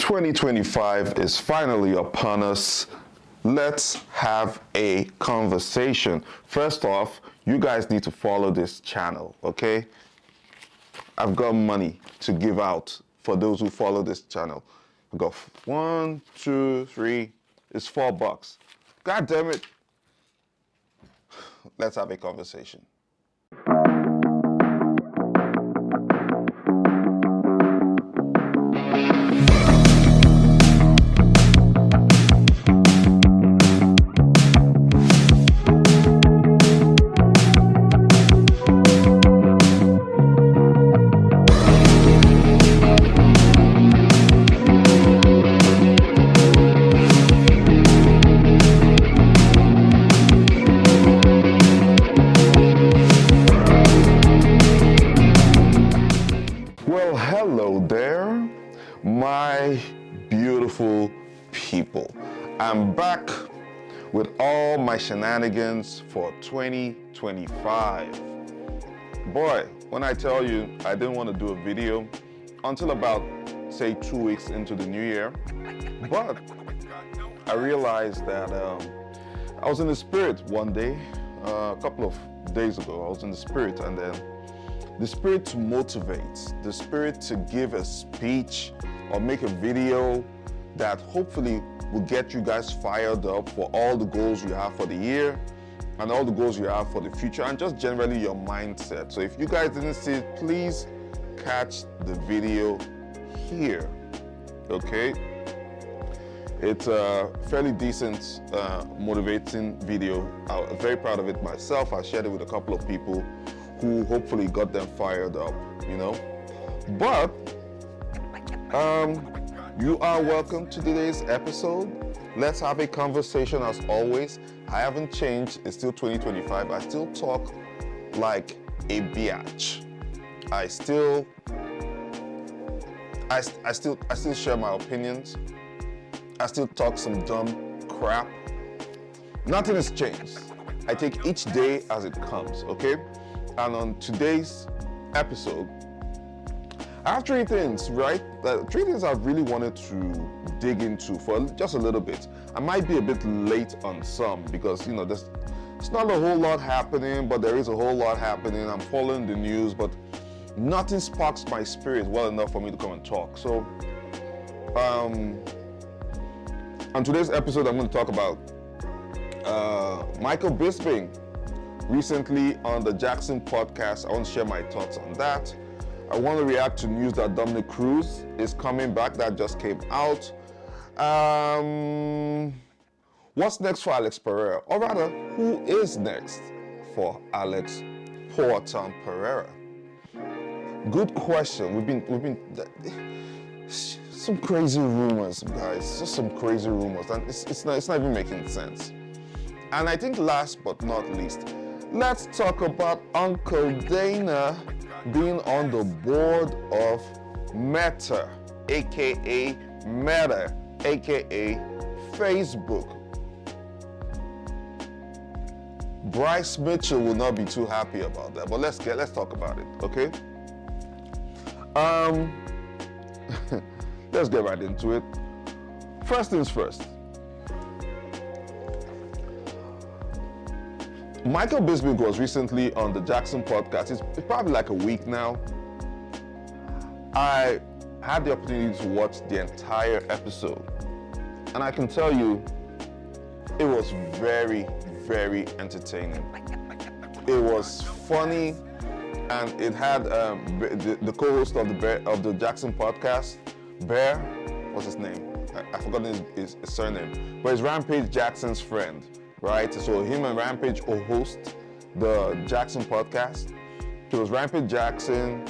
2025 is finally upon us. Let's have a conversation. First off, you guys need to follow this channel, okay? I've got money to give out for those who follow this channel. I've got 1, 2, 3, it's $4. God damn it. Let's have a conversation. Well, hello there, my beautiful people. I'm back with all my shenanigans for 2025. Boy, when I tell you I didn't want to do a video until about, say, 2 weeks into the new year, but I realized that I was in the spirit one day, a couple of days ago, I was in the spirit, and then the spirit to motivate, the spirit to give a speech or make a video that hopefully will get you guys fired up for all the goals you have for the year and all the goals you have for the future, and just generally your mindset. So if you guys didn't see it, please catch the video here, okay? It's a fairly decent, motivating video. I'm very proud of it myself. I shared it with a couple of people who hopefully got them fired up, you know. But you are welcome to today's episode. Let's have a conversation as always. I haven't changed. It's still 2025. I still talk like a biatch. I still share my opinions. I still talk some dumb crap. Nothing has changed. I take each day as it comes, okay? And on today's episode, I have 3 things, right? 3 things I've really wanted to dig into for just a little bit. I might be a bit late on some because, you know, there's not a whole lot happening, but there is a whole lot happening. I'm following the news, but nothing sparks my spirit well enough for me to come and talk. So, on today's episode, I'm going to talk about Michael Bisping. Recently on the Jaxxon podcast, I want to share my thoughts on that. I want to react to news that Dominick Cruz is coming back. That just came out. What's next for Alex Pereira? Or rather, who is next for Alex Poatan Pereira? Good question. We've been some crazy rumors, guys. Just some crazy rumors, and it's not even making sense. And I think last but not least, let's talk about Uncle Dana being on the board of Meta, aka Meta, aka Facebook. Bryce Mitchell will not be too happy about that, but let's talk about it, okay? Let's get right into it. First things first. Michael Bisping was recently on the Jaxxon podcast. It's probably like a week now. I had the opportunity to watch the entire episode, and I can tell you, it was very, very entertaining. It was funny, and it had the co-host of the Jaxxon podcast, Bear, what's his name? I forgot his surname, but it's Rampage Jackson's friend. Right, so him and Rampage host the Jaxxon podcast. It was Rampage Jackson,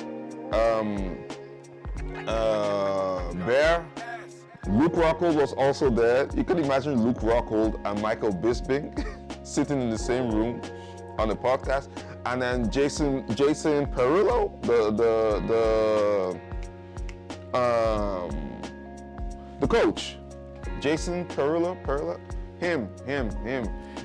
Bear, Luke Rockhold was also there. You could imagine Luke Rockhold and Michael Bisping sitting in the same room on the podcast, and then Jason Perillo, the coach, Jason Perillo, him.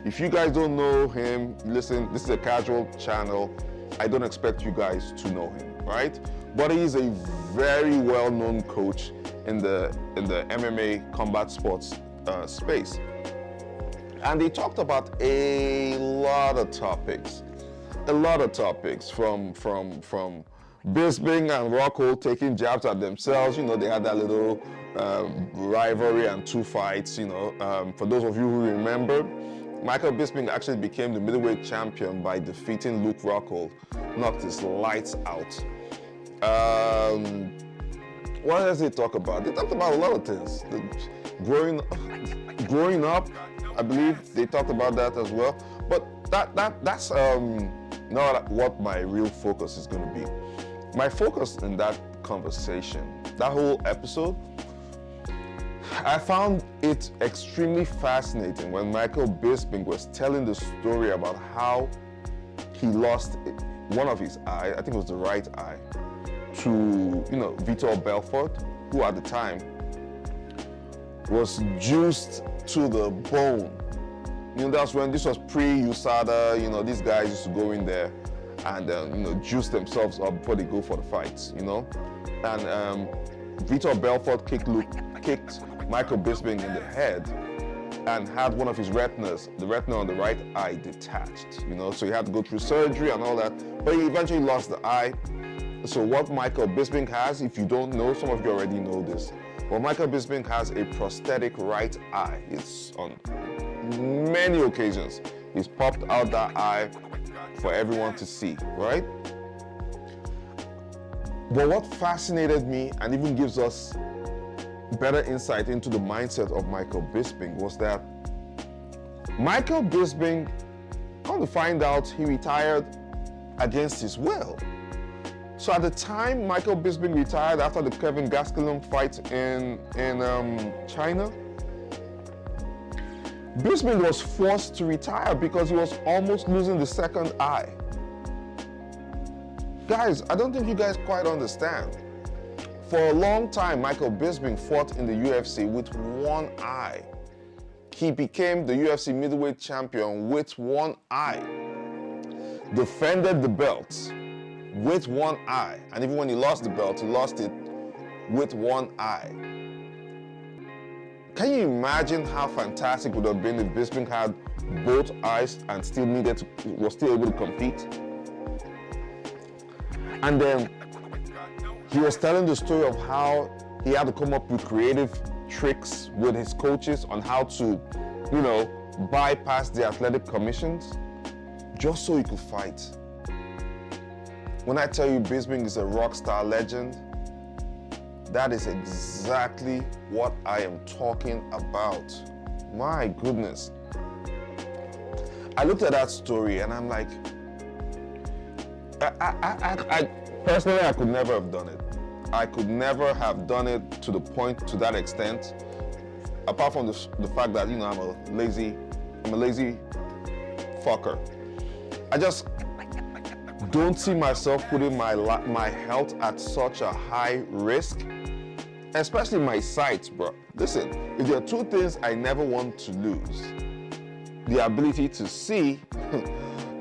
If you guys don't know him, listen, this is a casual channel. I don't expect you guys to know him, right? But he's a very well-known coach in the MMA combat sports space. And they talked about a lot of topics from Bisping and Rockhold taking jabs at themselves. You know, they had that little rivalry and 2 fights. You know, for those of you who remember, Michael Bisping actually became the middleweight champion by defeating Luke Rockhold, knocked his lights out. What else did they talk about? They talked about a lot of things. Growing up, I believe they talked about that as well. But that's not what my real focus is going to be. My focus in that conversation, that whole episode, I found it extremely fascinating when Michael Bisping was telling the story about how he lost one of his eyes, I think it was the right eye, to, you know, Vitor Belfort, who at the time was juiced to the bone. You know, that's when this was pre-USADA. You know, these guys used to go in there and you know, juice themselves up before they go for the fights. You know, and Vitor Belfort kicked Michael Bisping in the head and had one of his retinas, the retina on the right eye, detached. You know, so he had to go through surgery and all that, but he eventually lost the eye. So what Michael Bisping has, if you don't know, some of you already know this, well, Michael Bisping has a prosthetic right eye. It's on many occasions, he's popped out that eye for everyone to see, right? But what fascinated me and even gives us better insight into the mindset of Michael Bisping was that Michael Bisping, come to find out, he retired against his will. So at the time Michael Bisping retired after the Kevin Gastelum fight in China, Bisping was forced to retire because he was almost losing the second eye. Guys, I don't think you guys quite understand. For a long time, Michael Bisping fought in the UFC with one eye. He became the UFC middleweight champion with one eye. Defended the belt with one eye. And even when he lost the belt, he lost it with one eye. Can you imagine how fantastic it would have been if Bisping had both eyes and was still able to compete? And then he was telling the story of how he had to come up with creative tricks with his coaches on how to, you know, bypass the athletic commissions just so he could fight. When I tell you Bisping is a rock star legend, that is exactly what I am talking about. My goodness. I looked at that story and I'm like, I personally, I could never have done it. I could never have done it to the point, to that extent, apart from the fact that, you know, I'm a lazy fucker. I just don't see myself putting my health at such a high risk, especially my sight, bro. Listen, if there are 2 things I never want to lose, the ability to see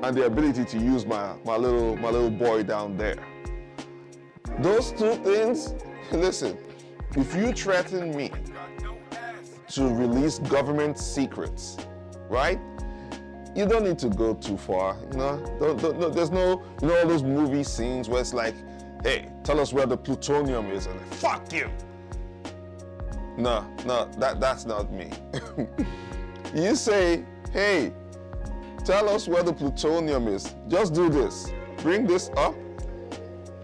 and the ability to use my little boy down there. Those 2 things, listen, if you threaten me to release government secrets, right? You don't need to go too far, you know? There's no, you know, all those movie scenes where it's like, hey, tell us where the plutonium is, and fuck you. No, that's not me. You say, hey, tell us where the plutonium is. Just do this. Bring this up,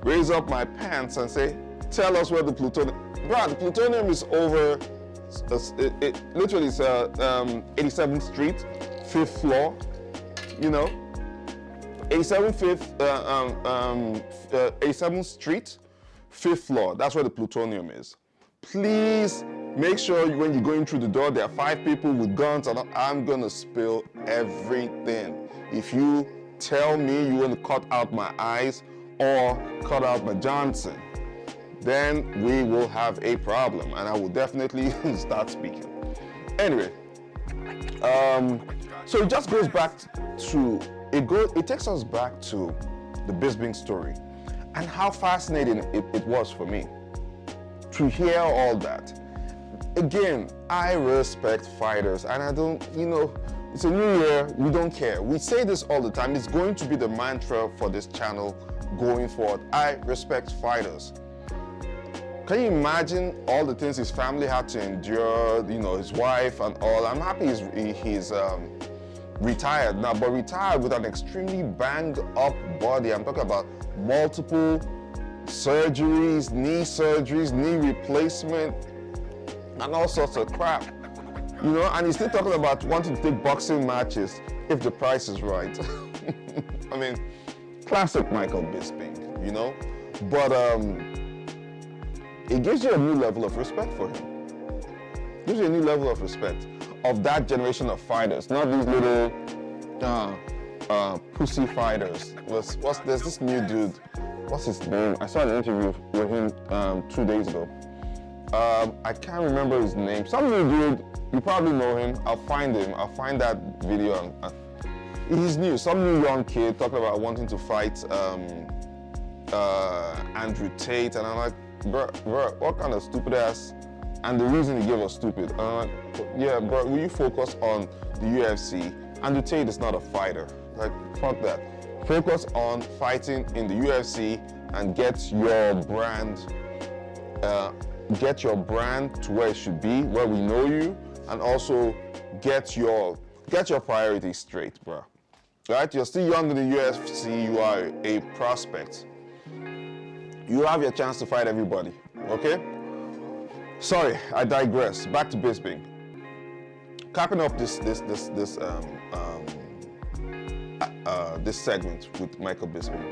raise up my pants and say, tell us where the plutonium, bro, the plutonium is over, it literally is 87th Street, 5th floor, you know, 87th Street, 5th floor, that's where the plutonium is. Please make sure when you're going through the door, there are 5 people with guns, and I'm gonna spill everything. If you tell me you want to cut out my eyes or cut out my Johnson, then we will have a problem, and I will definitely start speaking. Anyway, so it just goes back to, it takes us back to the Bisping story and how fascinating it was for me. to hear all that. Again, I respect fighters, and I don't, it's a new year, we don't care. We say this all the time. It's going to be the mantra for this channel going forward. I respect fighters. Can you imagine all the things his family had to endure, his wife and all? I'm happy he's retired now, but retired with an extremely banged up body. I'm talking about multiple surgeries, knee replacement, and all sorts of crap. And he's still talking about wanting to take boxing matches if the price is right. I mean, classic Michael Bisping, But it gives you a new level of respect for him. It gives you a new level of respect of that generation of fighters, not these little pussy fighters. There's this new dude, what's his name? I saw an interview with him 2 days ago. I can't remember his name. Some new dude, you probably know him. I'll find him. I'll find that video. He's new. Some new young kid talking about wanting to fight Andrew Tate, and I'm like, bro, what kind of stupid ass? And the reason he gave us stupid. And I'm like, yeah, bro, will you focus on the UFC? Andrew Tate is not a fighter. Like, fuck that. Focus on fighting in the UFC and get your brand to where it should be, where we know you, and also get your priorities straight, bro. Right? You're still young in the UFC. You are a prospect. You have your chance to fight everybody. Okay? Sorry, I digress. Back to Bisping. Capping up this segment with Michael Bisping.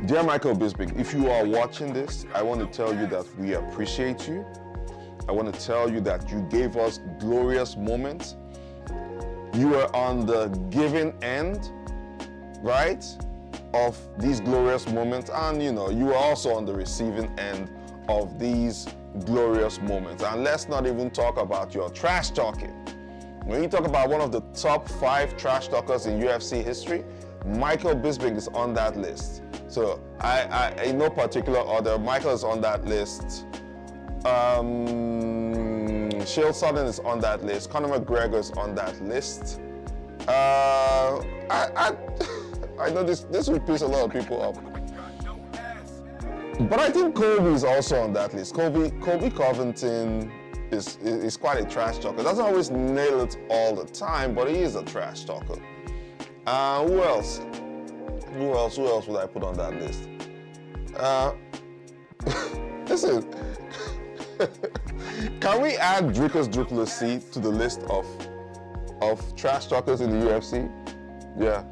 Dear Michael Bisping, if you are watching this, I want to tell you that we appreciate you. I want to tell you that you gave us glorious moments. You were on the giving end, right, of these glorious moments, and you were also on the receiving end of these glorious moments. And let's not even talk about your trash talking. When you talk about one of the top 5 trash talkers in UFC history, Michael Bisping is on that list. So I in no particular order, Michael is on that list. Chael Sonnen is on that list. Conor McGregor is on that list. I know this will piss a lot of people up. But I think Colby is also on that list. Colby Covington is quite a trash talker. Doesn't always nail it all the time, but he is a trash talker. Who else? Who else would I put on that list? Listen, can we add Dricus du Plessis to the list of trash talkers in the UFC? Yeah,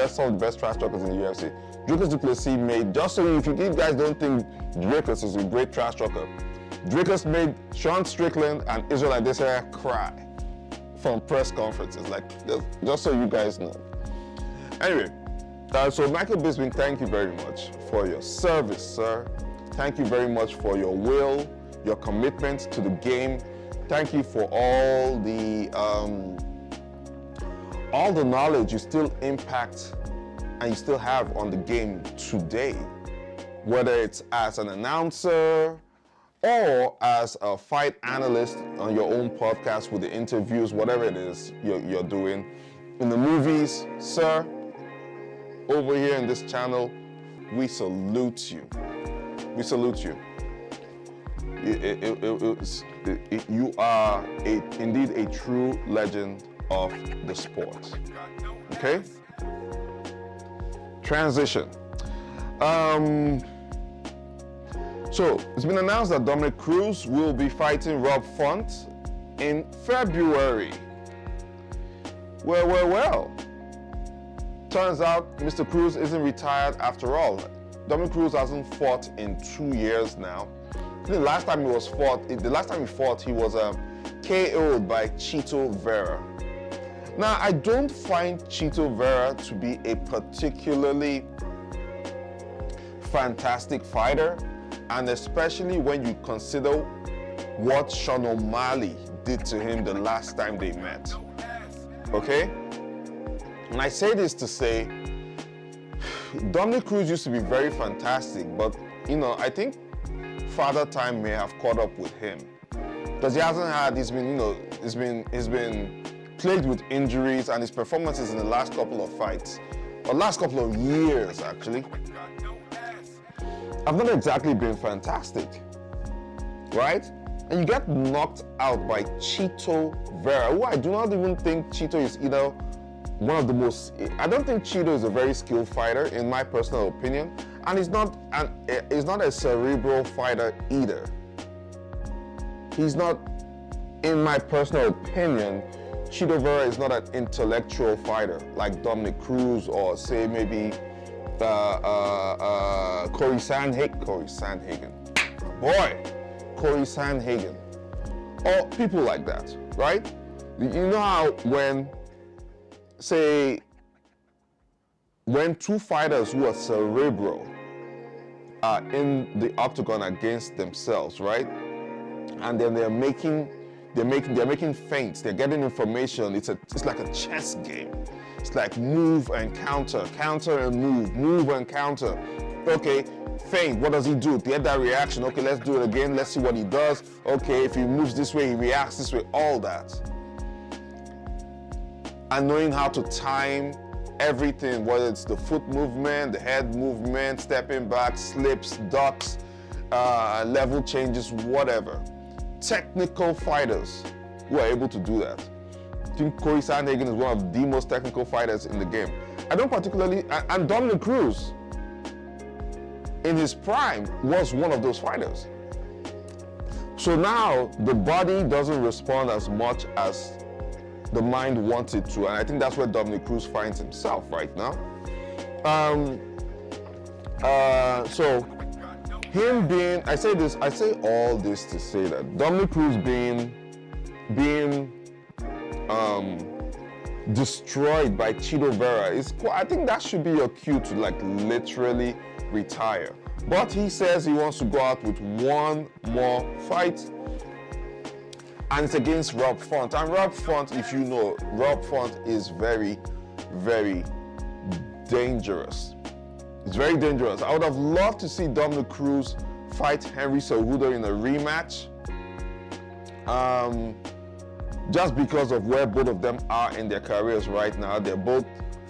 some of the best trash talkers in the UFC. Dricus du Plessis made, just so if you guys don't think Dricus is a great trash talker, Dricus made Sean Strickland and Israel Adesanya cry from press conferences, like, just so you guys know. Anyway, so Michael Bisping, thank you very much for your service, sir. Thank you very much for your will, your commitment to the game. Thank you for all the knowledge you still impact and you still have on the game today, whether it's as an announcer or as a fight analyst on your own podcast with the interviews, whatever it is you're doing. In the movies, sir, over here in this channel, we salute you. We salute you. You are indeed a true legend of the sport. Okay? Transition. So it's been announced that Dominick Cruz will be fighting Rob Font in February. Well. Turns out Mr. Cruz isn't retired after all. Dominick Cruz hasn't fought in 2 years now. The last time he fought, he was KO'd by Chito Vera. Now, I don't find Chito Vera to be a particularly fantastic fighter, and especially when you consider what Sean O'Malley did to him the last time they met. Okay? And I say this to say, Dominick Cruz used to be very fantastic, but I think father time may have caught up with him. Because he hasn't had, he's been plagued with injuries, and his performances in the last couple of fights, or last couple of years actually, have not exactly been fantastic, right? And you get knocked out by Chito Vera, who I do not even think Chito is either one of the most, I don't think Chito is a very skilled fighter in my personal opinion, and he's not a cerebral fighter either. He's not, in my personal opinion, Chito Vera is not an intellectual fighter like Dominick Cruz or say maybe Corey Sandhagen, or people like that, right? You know how when two fighters who are cerebral are in the octagon against themselves, right? And then they're making feints, they're getting information. It's like a chess game. It's like move and counter, counter and move and counter. Okay, feint, what does he do? Get that reaction. Okay, let's do it again. Let's see what he does. Okay, if he moves this way, he reacts this way, all that. And knowing how to time everything, whether it's the foot movement, the head movement, stepping back, slips, ducks, level changes, whatever. Technical fighters who are able to do that. I think Corey Sandhagen is one of the most technical fighters in the game. I don't particularly, and Dominick Cruz, in his prime, was one of those fighters. So now the body doesn't respond as much as the mind wants it to, and I think that's where Dominick Cruz finds himself right now. So him being, I say all this to say that Dominick Cruz being destroyed by Chito Vera I think that should be your cue to like literally retire. But he says he wants to go out with one more fight, and it's against Rob Font. And Rob Font, if you know, Rob Font is very, very dangerous. It's very dangerous. I would have loved to see Dominick Cruz fight Henry Cejudo in a rematch, just because of where both of them are in their careers right now. They're both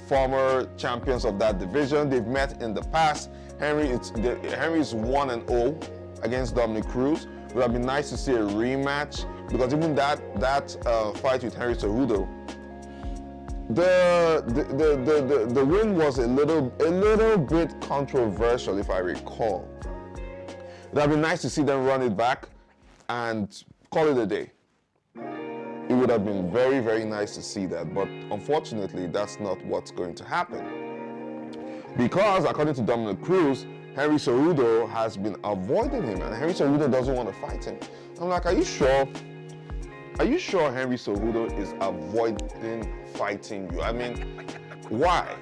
former champions of that division. They've met in the past. Henry is 1-0 against Dominick Cruz. It would have been nice to see a rematch, because even that fight with Henry Cejudo, the win was a little bit controversial, if I recall. It would have been nice to see them run it back and call it a day. It would have been very, very nice to see that, but unfortunately, that's not what's going to happen. Because according to Dominick Cruz, Henry Cejudo has been avoiding him, and Henry Cejudo doesn't want to fight him. I'm like, are you sure? Are you sure Henry Cejudo is avoiding fighting you? I mean, why?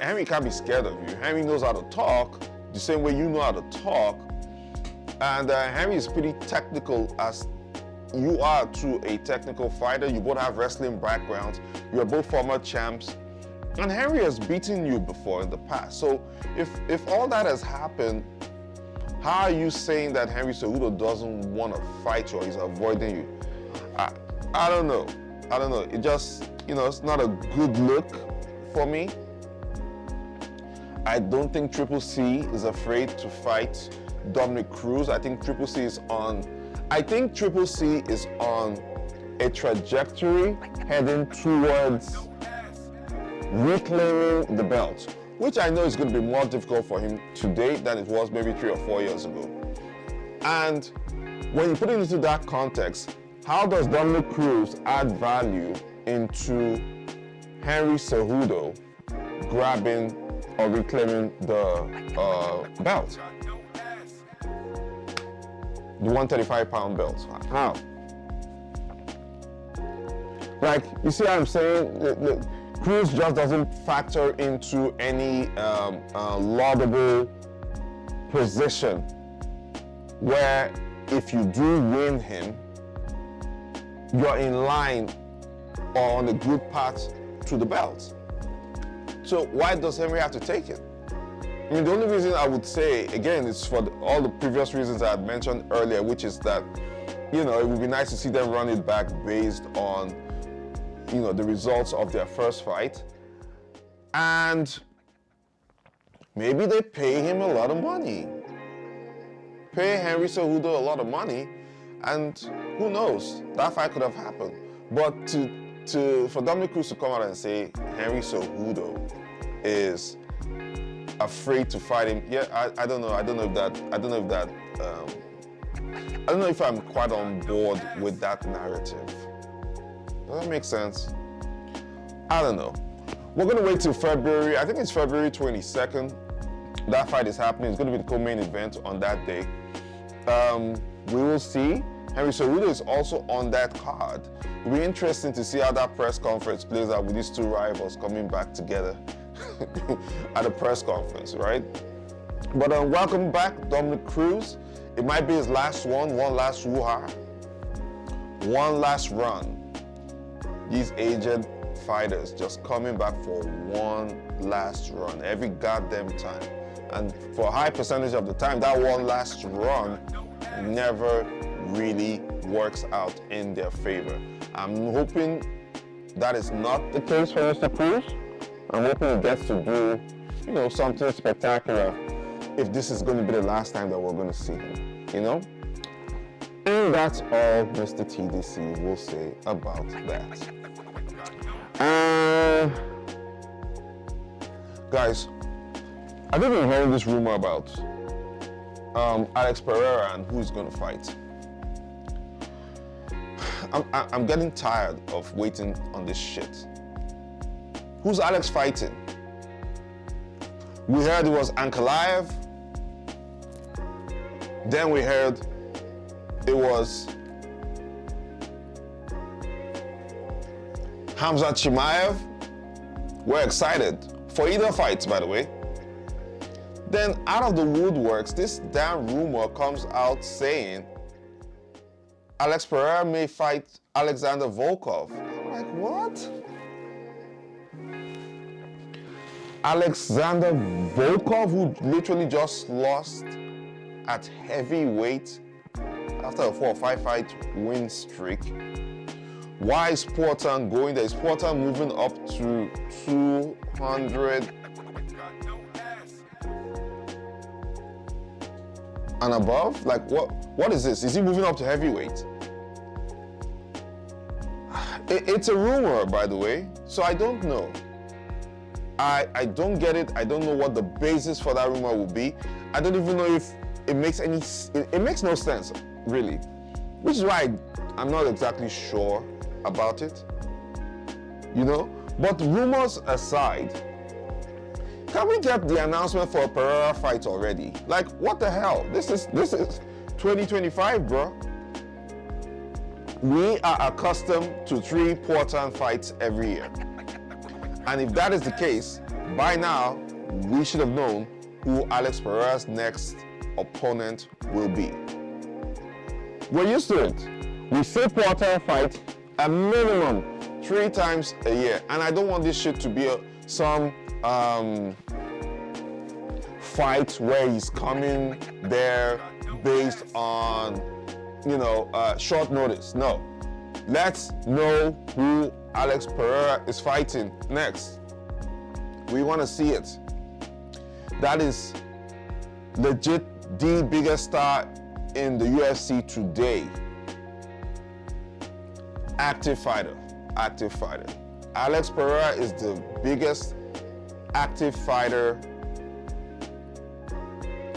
Henry can't be scared of you. Henry knows how to talk the same way you know how to talk. And Henry is pretty technical, as you are too, a technical fighter. You both have wrestling backgrounds. You are both former champs. And Henry has beaten you before in the past. So if all that has happened, how are you saying that Henry Cejudo doesn't want to fight you or he's avoiding you? I don't know. It just, it's not a good look for me. I don't think Triple C is afraid to fight Dominick Cruz. I think Triple C is on a trajectory heading towards reclaiming the belt, which I know is going to be more difficult for him today than it was maybe 3 or 4 years ago. And when you put it into that context, how does Dominick Cruz add value into Henry Cejudo grabbing or reclaiming the belt? The 135-pound belt. How? Like, you see what I'm saying? Cruz just doesn't factor into any laudable position where if you do win him, you're in line or on a good path to the belt. So why does Henry have to take it? I mean, the only reason I would say, again, is for all the previous reasons I had mentioned earlier, which is that, you know, it would be nice to see them run it back based on, you know, the results of their first fight. And maybe they pay him a lot of money. Pay Henry Cejudo a lot of money, and who knows, that fight could have happened. But for Dominick Cruz to come out and say Henry Cejudo is afraid to fight him, yeah, I don't know. I don't know if I'm quite on board with that narrative. Does that make sense? I don't know. We're gonna wait till February. I think it's February 22nd. That fight is happening. It's gonna be the co-main event on that day. We will see. Henry Cejudo is also on that card. It'll be interesting to see how that press conference plays out with these two rivals coming back together at a press conference, right? But welcome back, Dominick Cruz. It might be his last one last woo-ha, one last run. These aged fighters just coming back for one last run every goddamn time. And for a high percentage of the time, that one last run never really works out in their favor. I'm hoping that is not the case for Mr. Cruz. I'm hoping he gets to do, you know, something spectacular if this is going to be the last time that we're going to see him, you know? And that's all Mr. TDC will say about that. Guys, I've been hearing this rumor about Alex Pereira and who's going to fight. I'm getting tired of waiting on this shit. Who's Alex fighting? We heard it was Ankalaev. Then we heard it was Khamzat Chimaev. We're excited for either fights, by the way. Then out of the woodworks, this damn rumor comes out saying Alex Pereira may fight Alexander Volkov. I'm like, what? Alexander Volkov, who literally just lost at heavyweight after a 4 or 5 fight win streak. Why is Poatan going there? Is Poatan moving up to 200 and above? Like, what is this? Is he moving up to heavyweight? It's a rumor, by the way, so I don't know. I don't get it. I don't know what the basis for that rumor will be. I don't even know if it makes any, it makes no sense, really. Which is why I'm not exactly sure about it, you know? But rumors aside, can we get the announcement for a Pereira fight already? Like, what the hell? This is 2025, bro. We are accustomed to 3 Poatan fights every year. And if that is the case, by now, we should have known who Alex Pereira's next opponent will be. We're used to it. We see Poatan fight a minimum 3 times a year. And I don't want this shit to be some fight where he's coming there based on, you know, short notice. No. Let's know who Alex Pereira is fighting next. We want to see it. That is legit the biggest star in the UFC today. Active fighter. Alex Pereira is the biggest active fighter.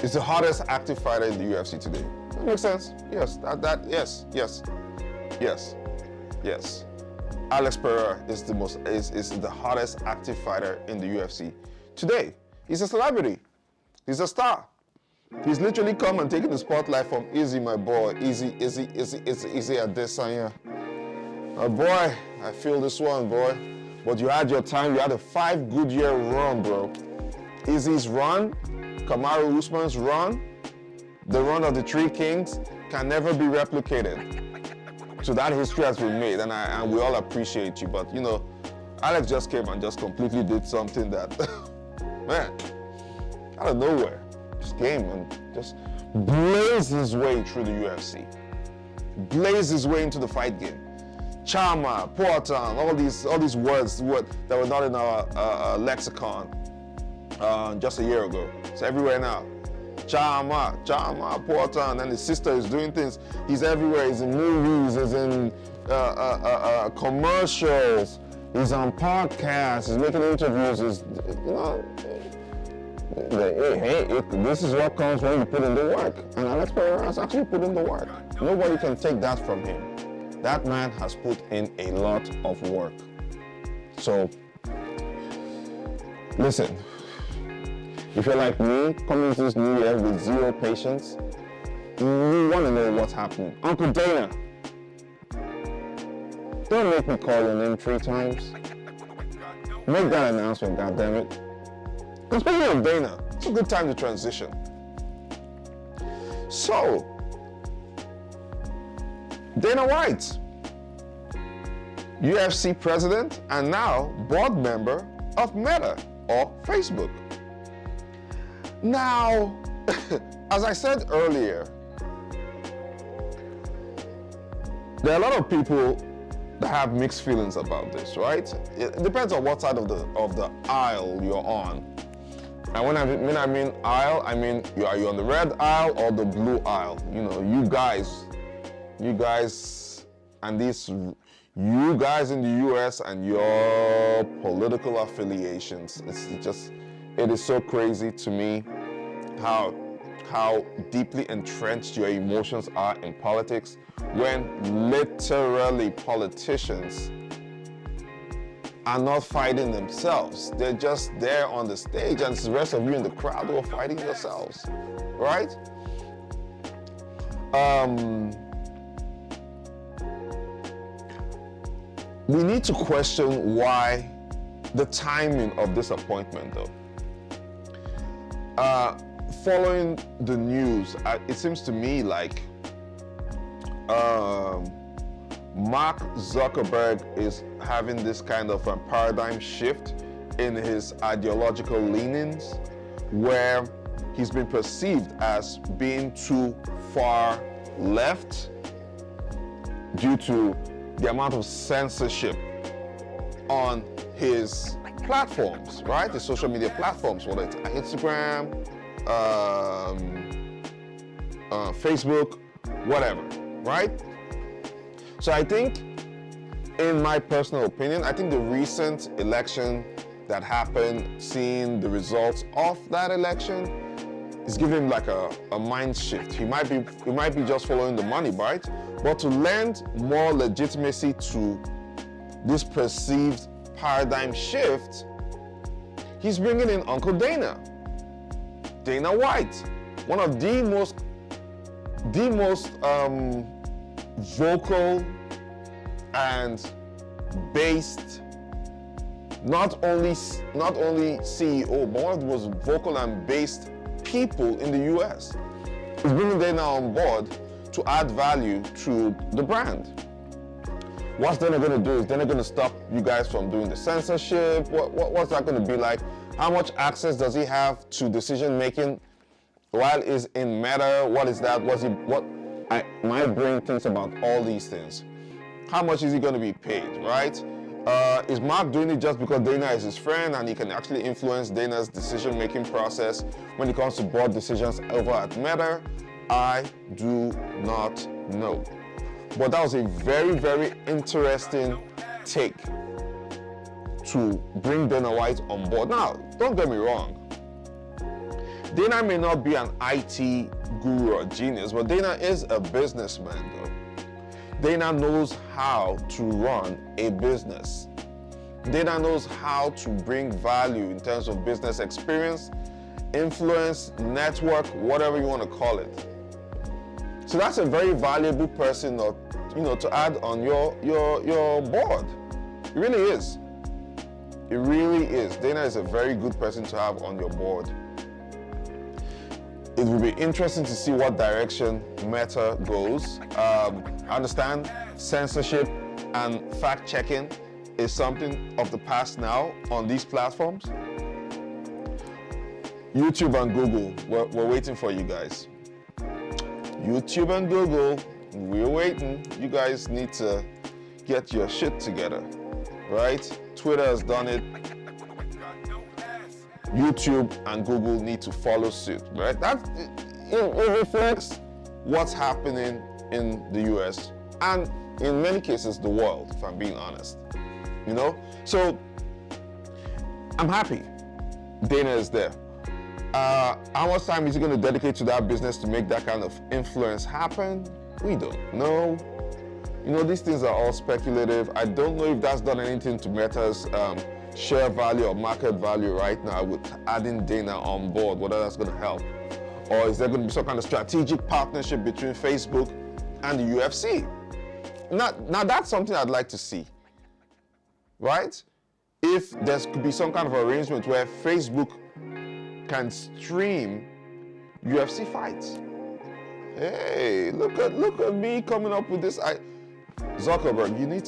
Is the hottest active fighter in the UFC today. That makes sense? Yes. Yes. Alex Pereira is the hottest active fighter in the UFC today. He's a celebrity. He's a star. He's literally come and taken the spotlight from Izzy, my boy. Izzy Adesanya. Oh boy, I feel this one, boy. But you had your time. You had a 5 good year run, bro. Izzy's run, Kamaru Usman's run, the run of the 3 Kings can never be replicated. So that history has been made, and we all appreciate you. But you know, Alex just came and just completely did something that, man, out of nowhere, just came and just blazed his way through the UFC, blazed his way into the fight game. Chama, Poatan, all these words that were not in our lexicon just a year ago. It's everywhere now. Chama, Poatan, and his sister is doing things. He's everywhere. He's in movies. He's in commercials. He's on podcasts. He's making interviews. This is what comes when you put in the work. And Alex Pereira has actually put in the work. Nobody can take that from him. That man has put in a lot of work. So, listen, if you're like me, coming into this new year with zero patience, you want to know what's happening. Uncle Dana, don't make me call your name 3 times. Make that announcement, goddammit. And speaking of Dana, it's a good time to transition. So, Dana White, UFC president and now board member of Meta or Facebook. Now, as I said earlier, there are a lot of people that have mixed feelings about this, right? It depends on what side of the aisle you're on. And when I mean aisle, I mean are you on the red aisle or the blue aisle? You know, you guys, and you guys in the US and your political affiliations. It is so crazy to me how deeply entrenched your emotions are in politics when literally politicians are not fighting themselves. They're just there on the stage and it's the rest of you in the crowd who are fighting yourselves, right? We need to question why the timing of this appointment, though. Following the news, it seems to me like Mark Zuckerberg is having this kind of a paradigm shift in his ideological leanings, where he's been perceived as being too far left due to the amount of censorship on his platforms, right? The social media platforms, whether it's Instagram, Facebook, whatever, right? So I think, in my personal opinion, I think the recent election that happened, seeing the results of that election, is giving him like a mind shift. He might be just following the money, right? But to lend more legitimacy to this perceived paradigm shift, he's bringing in Uncle Dana White, one of the most vocal and based, not only CEO, but one of the most vocal and based people in the US. He's bringing Dana on board to add value to the brand. What's Dana going to do? Is Dana going to stop you guys from doing the censorship? What's that going to be like? How much access does he have to decision making while he's in Meta? What is that? My brain thinks about all these things. How much is he going to be paid, right? Is Mark doing it just because Dana is his friend and he can actually influence Dana's decision-making process when it comes to board decisions over at Meta? I do not know. But that was a very, very interesting take to bring Dana White on board. Now, don't get me wrong. Dana may not be an IT guru or genius, but Dana is a businessman, though. Dana knows how to run a business. Dana knows how to bring value in terms of business experience, influence, network, whatever you want to call it. So that's a very valuable person, to add on your board. It really is. It really is. Dana is a very good person to have on your board. It will be interesting to see what direction Meta goes. I understand censorship and fact-checking is something of the past now on these platforms. YouTube and Google, we're waiting for you guys. YouTube and Google, we're waiting. You guys need to get your shit together, right? Twitter has done it. YouTube and Google need to follow suit, right? It reflects what's happening in the US and in many cases the world, if I'm being honest. You know? So I'm happy Dana is there. How much time is he going to dedicate to that business to make that kind of influence happen? We don't know. You know, these things are all speculative. I don't know if that's done anything to Meta's share value or market value right now with adding Dana on board, whether that's going to help. Or is there going to be some kind of strategic partnership between Facebook and the UFC? Now that's something I'd like to see, right? If there could be some kind of arrangement where Facebook can stream UFC fights. Hey, look at me coming up with this. Zuckerberg, you need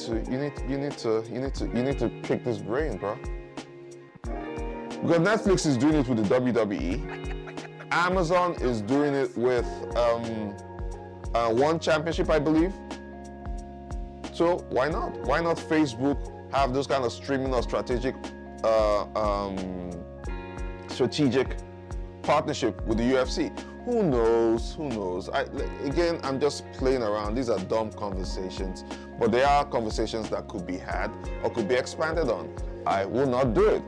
to pick this brain, bro. Because Netflix is doing it with the WWE. Amazon is doing it with One Championship, I believe. So why not? Why not Facebook have those kind of streaming or strategic partnership with the UFC? Who knows? Who knows? Again, I'm just playing around. These are dumb conversations, but they are conversations that could be had or could be expanded on. I will not do it.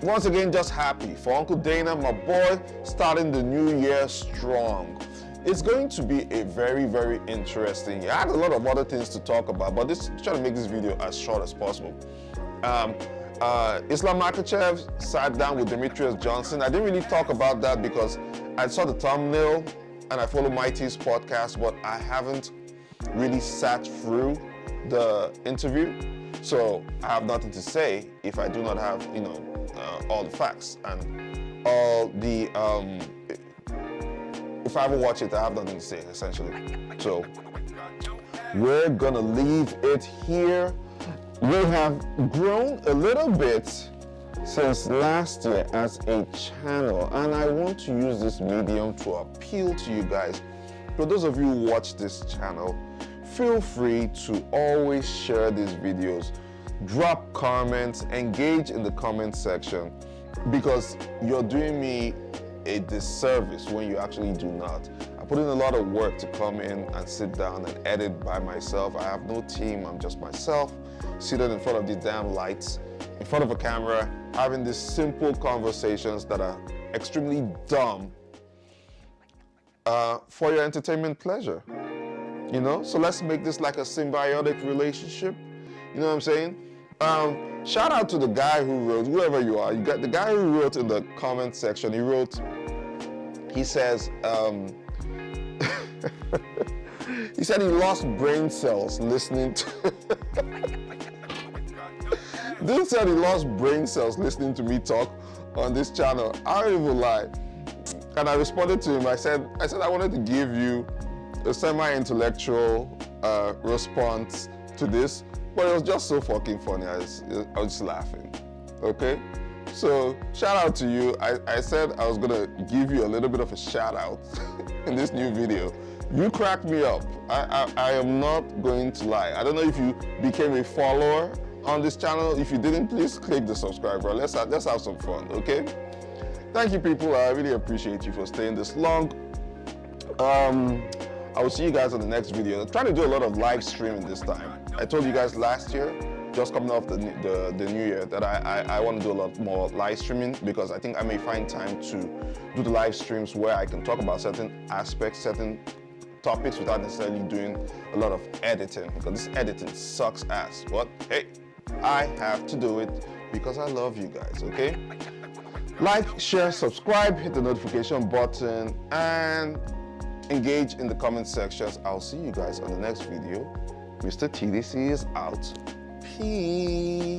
Once again, just happy for Uncle Dana, my boy, starting the new year strong. It's going to be a very, very interesting year. I had a lot of other things to talk about, but trying to make this video as short as possible. Islam Makhachev sat down with Demetrius Johnson. I didn't really talk about that because I saw the thumbnail and I follow Mighty's podcast, but I haven't really sat through the interview. So I have nothing to say if I do not have, all the facts and all the, if I ever watch it, I have nothing to say, essentially. So we're gonna leave it here. We have grown a little bit since last year as a channel, and I want to use this medium to appeal to you guys. For those of you who watch this channel, feel free to always share these videos, drop comments, engage in the comment section, because you're doing me a disservice when you actually do not. I put in a lot of work to come in and sit down and edit by myself. I have no team, I'm just myself, seated in front of these damn lights, in front of a camera, having these simple conversations that are extremely dumb for your entertainment pleasure. So let's make this like a symbiotic relationship. You know what I'm saying? Shout out to the guy who wrote, whoever you are, you got the guy who wrote in the comment section, he says, he said he lost brain cells listening to, Dude said he lost brain cells listening to me talk on this channel. I don't even lie. And I responded to him, I said I wanted to give you a semi-intellectual response to this, but it was just so fucking funny. I was just laughing, okay? So shout out to you. I said I was gonna give you a little bit of a shout out in this new video. You cracked me up. I am not going to lie. I don't know if you became a follower on this channel. If you didn't, please click the subscribe button. Let's have some fun, okay? Thank you, people. I really appreciate you for staying this long. I will see you guys on the next video. I'm trying to do a lot of live streaming this time. I told you guys last year, just coming off the new year, that I want to do a lot more live streaming, because I think I may find time to do the live streams where I can talk about certain aspects, certain topics without necessarily doing a lot of editing, because this editing sucks ass. But hey, I have to do it because I love you guys, okay? Like, share, subscribe, hit the notification button, and engage in the comment sections. I'll see you guys on the next video. Mr. TDC is out. Peace.